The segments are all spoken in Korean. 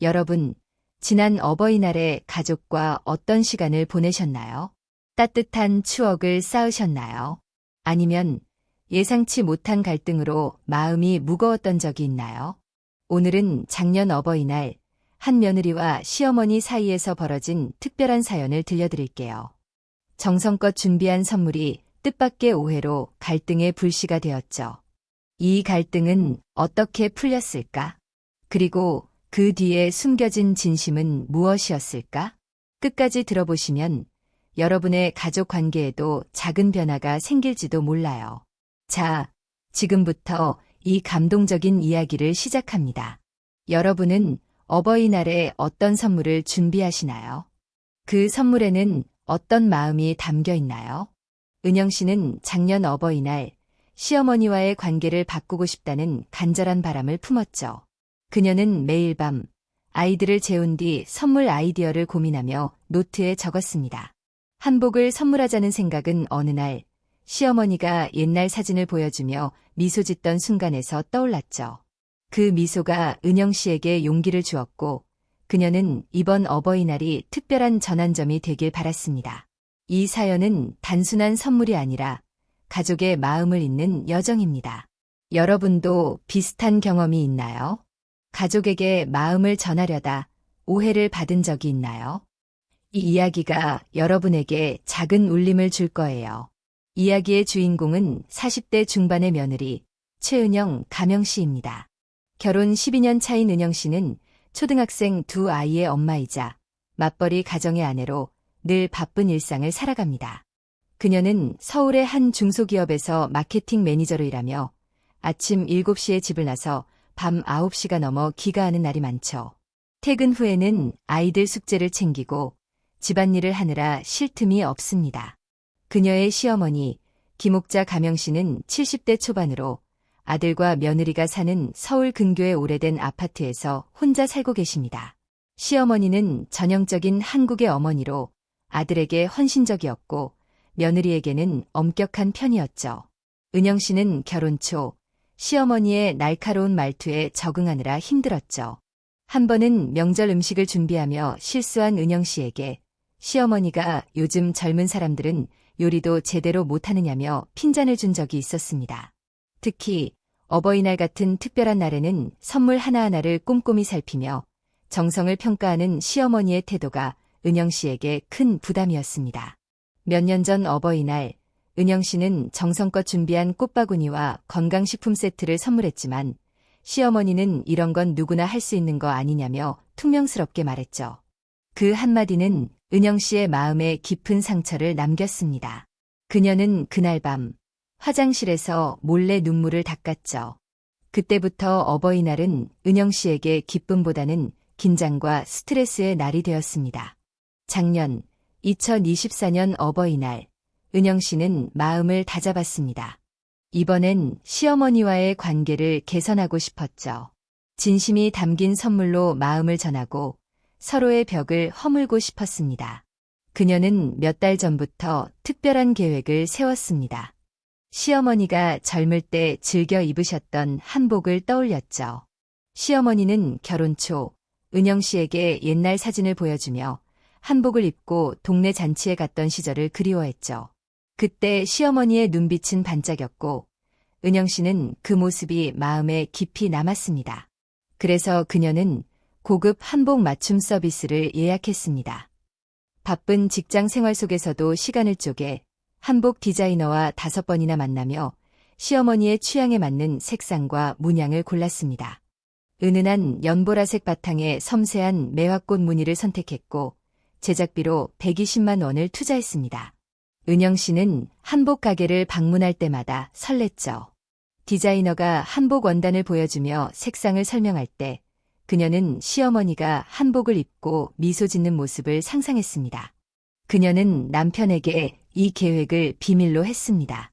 여러분, 지난 어버이날에 가족과 어떤 시간을 보내셨나요? 따뜻한 추억을 쌓으셨나요? 아니면 예상치 못한 갈등으로 마음이 무거웠던 적이 있나요? 오늘은 작년 어버이날 한 며느리와 시어머니 사이에서 벌어진 특별한 사연을 들려드릴게요. 정성껏 준비한 선물이 뜻밖의 오해로 갈등의 불씨가 되었죠. 이 갈등은 어떻게 풀렸을까? 그리고 그 뒤에 숨겨진 진심은 무엇이었을까? 끝까지 들어보시면 여러분의 가족 관계에도 작은 변화가 생길지도 몰라요. 자, 지금부터 이 감동적인 이야기를 시작합니다. 여러분은 어버이날에 어떤 선물을 준비하시나요? 그 선물에는 어떤 마음이 담겨 있나요? 은영 씨는 작년 어버이날 시어머니와의 관계를 바꾸고 싶다는 간절한 바람을 품었죠. 그녀는 매일 밤 아이들을 재운 뒤 선물 아이디어를 고민하며 노트에 적었습니다. 한복을 선물하자는 생각은 어느 날 시어머니가 옛날 사진을 보여주며 미소 짓던 순간에서 떠올랐죠. 그 미소가 은영 씨에게 용기를 주었고 그녀는 이번 어버이날이 특별한 전환점이 되길 바랐습니다. 이 사연은 단순한 선물이 아니라 가족의 마음을 잇는 여정입니다. 여러분도 비슷한 경험이 있나요? 가족에게 마음을 전하려다 오해를 받은 적이 있나요? 이 이야기가 여러분에게 작은 울림을 줄 거예요. 이야기의 주인공은 40대 중반의 며느리 최은영 가명 씨입니다. 결혼 12년 차인 은영 씨는 초등학생 두 아이의 엄마이자 맞벌이 가정의 아내로 늘 바쁜 일상을 살아갑니다. 그녀는 서울의 한 중소기업에서 마케팅 매니저로 일하며 아침 7시에 집을 나서 밤 9시가 넘어 귀가하는 날이 많죠. 퇴근 후에는 아이들 숙제를 챙기고 집안일을 하느라 쉴 틈이 없습니다. 그녀의 시어머니 김옥자 가명 씨는 70대 초반으로 아들과 며느리가 사는 서울 근교의 오래된 아파트에서 혼자 살고 계십니다. 시어머니는 전형적인 한국의 어머니로 아들에게 헌신적이었고 며느리에게는 엄격한 편이었죠. 은영 씨는 결혼 초 시어머니의 날카로운 말투에 적응하느라 힘들었죠. 한 번은 명절 음식을 준비하며 실수한 은영 씨에게 시어머니가 요즘 젊은 사람들은 요리도 제대로 못하느냐며 핀잔을 준 적이 있었습니다. 특히 어버이날 같은 특별한 날에는 선물 하나하나를 꼼꼼히 살피며 정성을 평가하는 시어머니의 태도가 은영 씨에게 큰 부담이었습니다. 몇 년 전 어버이날 은영 씨는 정성껏 준비한 꽃바구니와 건강식품 세트를 선물했지만 시어머니는 이런 건 누구나 할 수 있는 거 아니냐며 퉁명스럽게 말했죠. 그 한마디는 은영 씨의 마음에 깊은 상처를 남겼습니다. 그녀는 그날 밤 화장실에서 몰래 눈물을 닦았죠. 그때부터 어버이날은 은영 씨에게 기쁨보다는 긴장과 스트레스의 날이 되었습니다. 작년 2024년 어버이날 은영 씨는 마음을 다잡았습니다. 이번엔 시어머니와의 관계를 개선하고 싶었죠. 진심이 담긴 선물로 마음을 전하고 서로의 벽을 허물고 싶었습니다. 그녀는 몇 달 전부터 특별한 계획을 세웠습니다. 시어머니가 젊을 때 즐겨 입으셨던 한복을 떠올렸죠. 시어머니는 결혼 초 은영 씨에게 옛날 사진을 보여주며 한복을 입고 동네 잔치에 갔던 시절을 그리워했죠. 그때 시어머니의 눈빛은 반짝였고 은영 씨는 그 모습이 마음에 깊이 남았습니다. 그래서 그녀는 고급 한복 맞춤 서비스를 예약했습니다. 바쁜 직장 생활 속에서도 시간을 쪼개 한복 디자이너와 5번이나 만나며 시어머니의 취향에 맞는 색상과 문양을 골랐습니다. 은은한 연보라색 바탕에 섬세한 매화꽃 무늬를 선택했고 제작비로 120만 원을 투자했습니다. 은영 씨는 한복 가게를 방문할 때마다 설렜죠. 디자이너가 한복 원단을 보여주며 색상을 설명할 때 그녀는 시어머니가 한복을 입고 미소 짓는 모습을 상상했습니다. 그녀는 남편에게 이 계획을 비밀로 했습니다.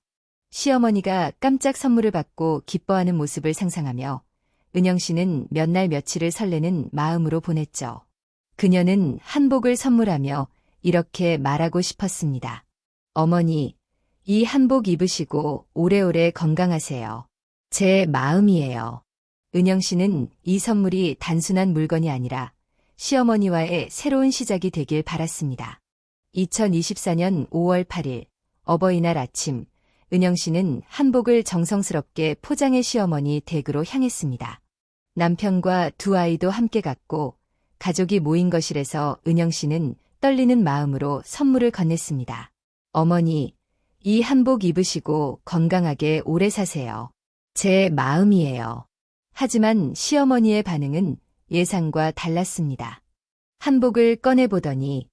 시어머니가 깜짝 선물을 받고 기뻐하는 모습을 상상하며 은영 씨는 몇 날 며칠을 설레는 마음으로 보냈죠. 그녀는 한복을 선물하며 이렇게 말하고 싶었습니다. 어머니, 이 한복 입으시고 오래오래 건강하세요. 제 마음이에요. 은영 씨는 이 선물이 단순한 물건이 아니라 시어머니와의 새로운 시작이 되길 바랐습니다. 2024년 5월 8일 어버이날 아침, 은영 씨는 한복을 정성스럽게 포장해 시어머니 댁으로 향했습니다. 남편과 두 아이도 함께 갔고 가족이 모인 거실에서 은영 씨는 떨리는 마음으로 선물을 건넸습니다. 어머니, 이 한복 입으시고 건강하게 오래 사세요. 제 마음이에요. 하지만 시어머니의 반응은 예상과 달랐습니다. 한복을 꺼내보더니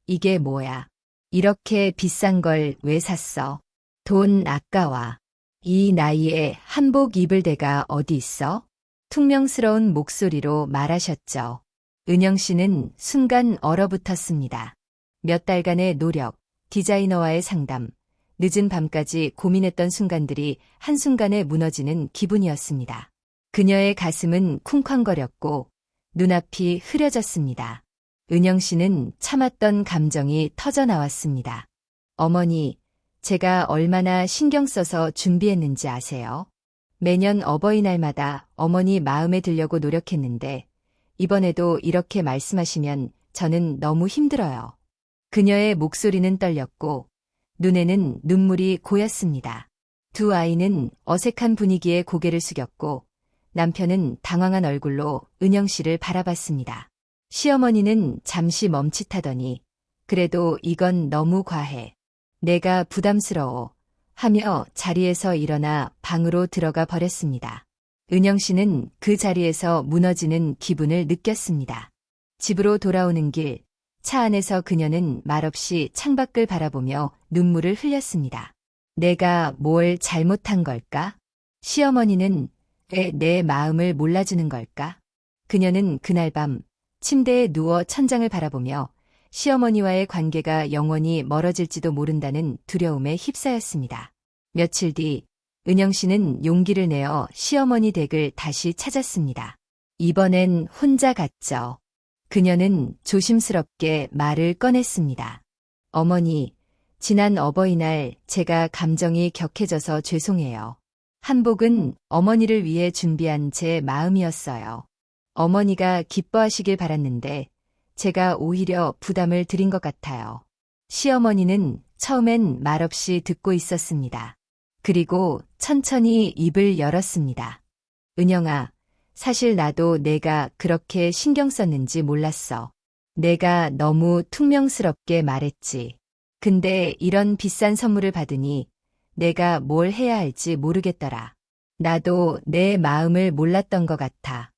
이게 뭐야? 이렇게 비싼 걸 왜 샀어? 돈 아까워. 이 나이에 한복 입을 데가 어디 있어? 퉁명스러운 목소리로 말하셨죠. 은영 씨는 순간 얼어붙었습니다. 몇 달간의 노력, 디자이너와의 상담, 늦은 밤까지 고민했던 순간들이 한순간에 무너지는 기분이었습니다. 그녀의 가슴은 쿵쾅거렸고 눈앞이 흐려졌습니다. 은영 씨는 참았던 감정이 터져나왔습니다. 어머니, 제가 얼마나 신경 써서 준비했는지 아세요? 매년 어버이날마다 어머니 마음에 들려고 노력했는데 이번에도 이렇게 말씀하시면 저는 너무 힘들어요. 그녀의 목소리는 떨렸고 눈에는 눈물이 고였습니다. 두 아이는 어색한 분위기에 고개를 숙였고 남편은 당황한 얼굴로 은영 씨를 바라봤습니다. 시어머니는 잠시 멈칫하더니 그래도 이건 너무 과해. 내가 부담스러워 하며 자리에서 일어나 방으로 들어가 버렸습니다. 은영 씨는 그 자리에서 무너지는 기분을 느꼈습니다. 집으로 돌아오는 길, 차 안에서 그녀는 말없이 창밖을 바라보며 눈물을 흘렸습니다. 내가 뭘 잘못한 걸까? 시어머니는 왜 내 마음을 몰라주는 걸까? 그녀는 그날 밤 침대에 누워 천장을 바라보며 시어머니와의 관계가 영원히 멀어질지도 모른다는 두려움에 휩싸였습니다. 며칠 뒤 은영 씨는 용기를 내어 시어머니 댁을 다시 찾았습니다. 이번엔 혼자 갔죠. 그녀는 조심스럽게 말을 꺼냈습니다. 어머니, 지난 어버이날 제가 감정이 격해져서 죄송해요. 한복은 어머니를 위해 준비한 제 마음이었어요. 어머니가 기뻐하시길 바랐는데 제가 오히려 부담을 드린 것 같아요. 시어머니는 처음엔 말없이 듣고 있었습니다. 그리고 천천히 입을 열었습니다. 은영아, 사실 나도 내가 그렇게 신경 썼는지 몰랐어. 내가 너무 퉁명스럽게 말했지. 근데 이런 비싼 선물을 받으니 내가 뭘 해야 할지 모르겠더라. 나도 내 마음을 몰랐던 것 같아.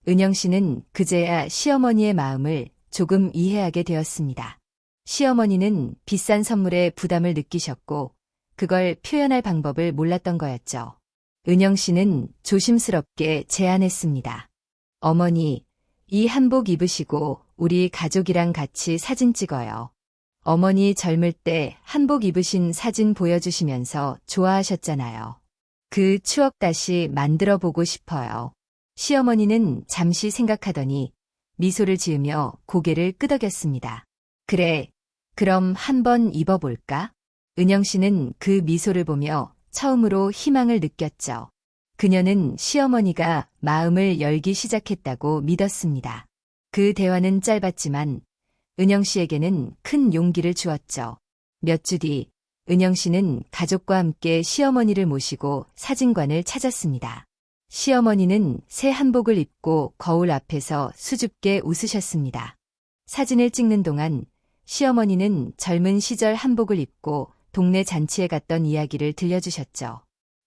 은영 씨는 그제야 시어머니의 마음을 조금 이해하게 되었습니다. 시어머니는 비싼 선물에 부담을 느끼셨고 그걸 표현할 방법을 몰랐던 거였죠. 은영 씨는 조심스럽게 제안했습니다. 어머니, 이 한복 입으시고 우리 가족이랑 같이 사진 찍어요. 어머니 젊을 때 한복 입으신 사진 보여주시면서 좋아하셨잖아요. 그 추억 다시 만들어 보고 싶어요. 시어머니는 잠시 생각하더니 미소를 지으며 고개를 끄덕였습니다. 그래, 그럼 한번 입어볼까? 은영 씨는 그 미소를 보며 처음으로 희망을 느꼈죠. 그녀는 시어머니가 마음을 열기 시작했다고 믿었습니다. 그 대화는 짧았지만 은영 씨에게는 큰 용기를 주었죠. 몇 주 뒤, 은영 씨는 가족과 함께 시어머니를 모시고 사진관을 찾았습니다. 시어머니는 새 한복을 입고 거울 앞에서 수줍게 웃으셨습니다. 사진을 찍는 동안 시어머니는 젊은 시절 한복을 입고 동네 잔치에 갔던 이야기를 들려주셨죠.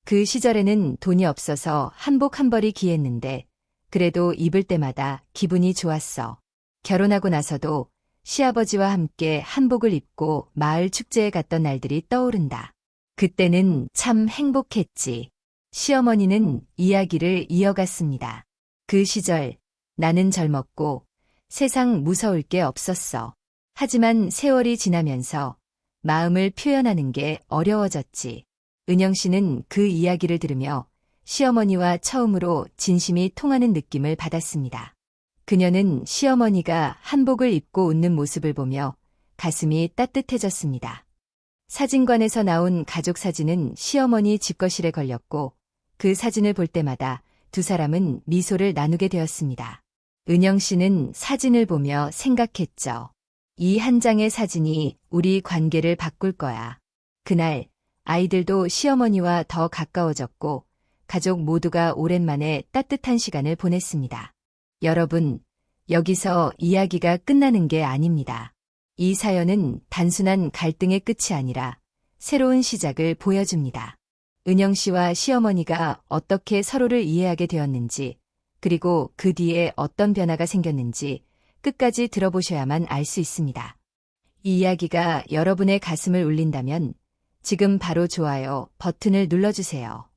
그 시절에는 돈이 없어서 한복 한 벌이 귀했는데 그래도 입을 때마다 기분이 좋았어. 결혼하고 나서도 시아버지와 함께 한복을 입고 마을 축제에 갔던 날들이 떠오른다. 그때는 참 행복했지. 시어머니는 이야기를 이어갔습니다. 그 시절 나는 젊었고 세상 무서울 게 없었어. 하지만 세월이 지나면서 마음을 표현하는 게 어려워졌지. 은영 씨는 그 이야기를 들으며 시어머니와 처음으로 진심이 통하는 느낌을 받았습니다. 그녀는 시어머니가 한복을 입고 웃는 모습을 보며 가슴이 따뜻해졌습니다. 사진관에서 나온 가족 사진은 시어머니 집거실에 걸렸고 그 사진을 볼 때마다 두 사람은 미소를 나누게 되었습니다. 은영 씨는 사진을 보며 생각했죠. 이 한 장의 사진이 우리 관계를 바꿀 거야. 그날 아이들도 시어머니와 더 가까워졌고 가족 모두가 오랜만에 따뜻한 시간을 보냈습니다. 여러분, 여기서 이야기가 끝나는 게 아닙니다. 이 사연은 단순한 갈등의 끝이 아니라 새로운 시작을 보여줍니다. 은영 씨와 시어머니가 어떻게 서로를 이해하게 되었는지, 그리고 그 뒤에 어떤 변화가 생겼는지 끝까지 들어보셔야만 알 수 있습니다. 이 이야기가 여러분의 가슴을 울린다면 지금 바로 좋아요 버튼을 눌러주세요.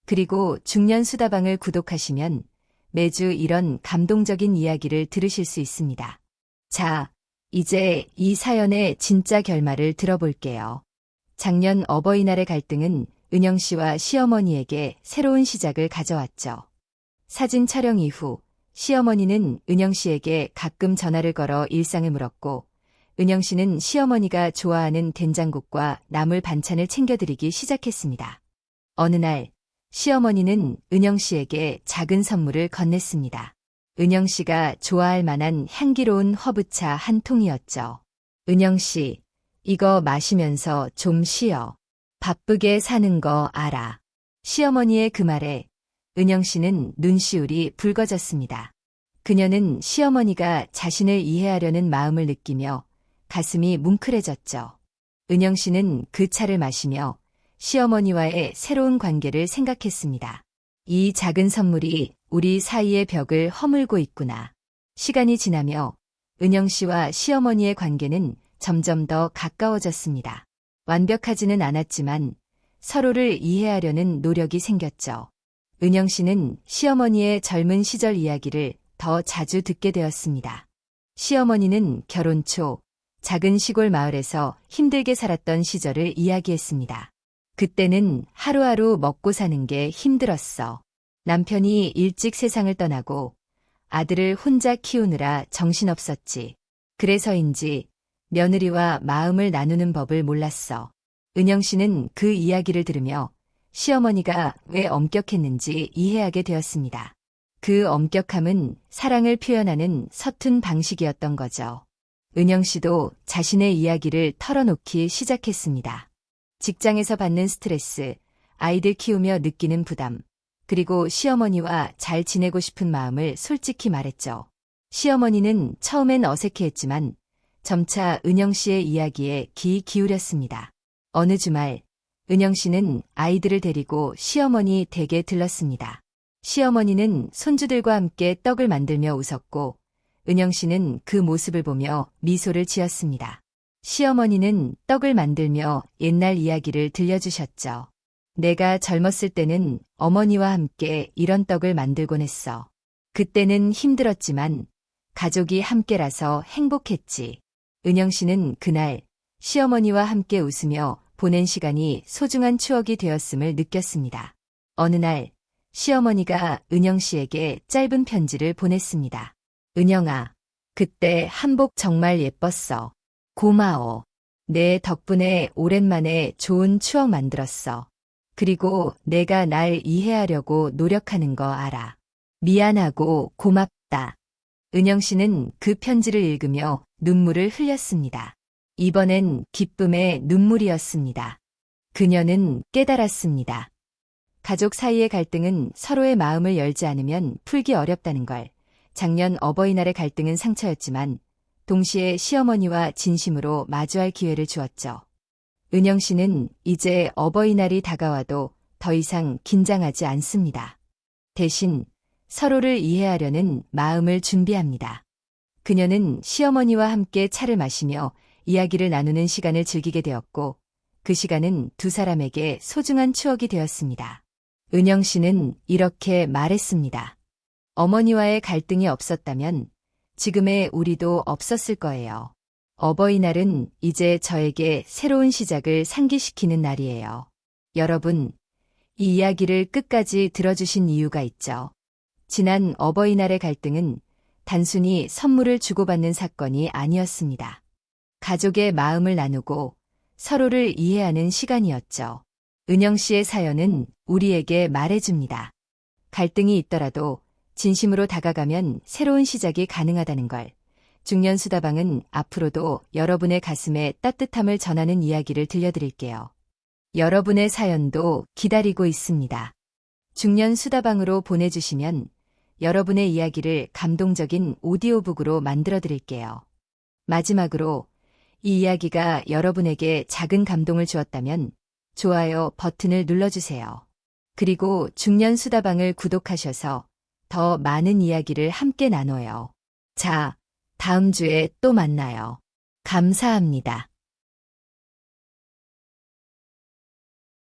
그리고 중년 수다방을 구독하시면 매주 이런 감동적인 이야기를 들으실 수 있습니다. 자, 이제 이 사연의 진짜 결말을 들어볼게요. 작년 어버이날의 갈등은 은영 씨와 시어머니에게 새로운 시작을 가져왔죠. 사진 촬영 이후 시어머니는 은영 씨에게 가끔 전화를 걸어 일상을 물었고, 은영 씨는 시어머니가 좋아하는 된장국과 나물 반찬을 챙겨드리기 시작했습니다. 어느 날 시어머니는 은영 씨에게 작은 선물을 건넸습니다. 은영 씨가 좋아할 만한 향기로운 허브차 한 통이었죠. 은영 씨, 이거 마시면서 좀 쉬어. 바쁘게 사는 거 알아. 시어머니의 그 말에 은영 씨는 눈시울이 붉어졌습니다. 그녀는 시어머니가 자신을 이해하려는 마음을 느끼며 가슴이 뭉클해졌죠. 은영 씨는 그 차를 마시며 시어머니와의 새로운 관계를 생각했습니다. 이 작은 선물이 우리 사이의 벽을 허물고 있구나. 시간이 지나며 은영 씨와 시어머니의 관계는 점점 더 가까워졌습니다. 완벽하지는 않았지만 서로를 이해하려는 노력이 생겼죠. 은영 씨는 시어머니의 젊은 시절 이야기를 더 자주 듣게 되었습니다. 시어머니는 결혼 초 작은 시골 마을에서 힘들게 살았던 시절을 이야기했습니다. 그때는 하루하루 먹고 사는 게 힘들었어. 남편이 일찍 세상을 떠나고 아들을 혼자 키우느라 정신없었지. 그래서인지 며느리와 마음을 나누는 법을 몰랐어. 은영 씨는 그 이야기를 들으며 시어머니가 왜 엄격했는지 이해하게 되었습니다. 그 엄격함은 사랑을 표현하는 서툰 방식이었던 거죠. 은영 씨도 자신의 이야기를 털어놓기 시작했습니다. 직장에서 받는 스트레스, 아이들 키우며 느끼는 부담, 그리고 시어머니와 잘 지내고 싶은 마음을 솔직히 말했죠. 시어머니는 처음엔 어색해했지만 점차 은영 씨의 이야기에 귀 기울였습니다. 어느 주말, 은영 씨는 아이들을 데리고 시어머니 댁에 들렀습니다. 시어머니는 손주들과 함께 떡을 만들며 웃었고, 은영 씨는 그 모습을 보며 미소를 지었습니다. 시어머니는 떡을 만들며 옛날 이야기를 들려주셨죠. 내가 젊었을 때는 어머니와 함께 이런 떡을 만들곤 했어. 그때는 힘들었지만 가족이 함께라서 행복했지. 은영 씨는 그날 시어머니와 함께 웃으며 보낸 시간이 소중한 추억이 되었음을 느꼈습니다. 어느 날 시어머니가 은영 씨에게 짧은 편지를 보냈습니다. 은영아, 그때 한복 정말 예뻤어. 고마워. 내 덕분에 오랜만에 좋은 추억 만들었어. 그리고 내가 날 이해하려고 노력하는 거 알아. 미안하고 고맙다. 은영 씨는 그 편지를 읽으며 눈물을 흘렸습니다. 이번엔 기쁨의 눈물이었습니다. 그녀는 깨달았습니다. 가족 사이의 갈등은 서로의 마음을 열지 않으면 풀기 어렵다는 걸. 작년 어버이날의 갈등은 상처였지만 동시에 시어머니와 진심으로 마주할 기회를 주었죠. 은영 씨는 이제 어버이날이 다가와도 더 이상 긴장하지 않습니다. 대신 서로를 이해하려는 마음을 준비합니다. 그녀는 시어머니와 함께 차를 마시며 이야기를 나누는 시간을 즐기게 되었고, 그 시간은 두 사람에게 소중한 추억이 되었습니다. 은영 씨는 이렇게 말했습니다. 어머니와의 갈등이 없었다면 지금의 우리도 없었을 거예요. 어버이날은 이제 저에게 새로운 시작을 상기시키는 날이에요. 여러분, 이 이야기를 끝까지 들어주신 이유가 있죠. 지난 어버이날의 갈등은 단순히 선물을 주고받는 사건이 아니었습니다. 가족의 마음을 나누고 서로를 이해하는 시간이었죠. 은영 씨의 사연은 우리에게 말해줍니다. 갈등이 있더라도 진심으로 다가가면 새로운 시작이 가능하다는 걸. 중년수다방은 앞으로도 여러분의 가슴에 따뜻함을 전하는 이야기를 들려드릴게요. 여러분의 사연도 기다리고 있습니다. 중년수다방으로 보내주시면 여러분의 이야기를 감동적인 오디오북으로 만들어 드릴게요. 마지막으로 이 이야기가 여러분에게 작은 감동을 주었다면 좋아요 버튼을 눌러주세요. 그리고 중년수다방을 구독하셔서 더 많은 이야기를 함께 나눠요. 자, 다음 주에 또 만나요. 감사합니다.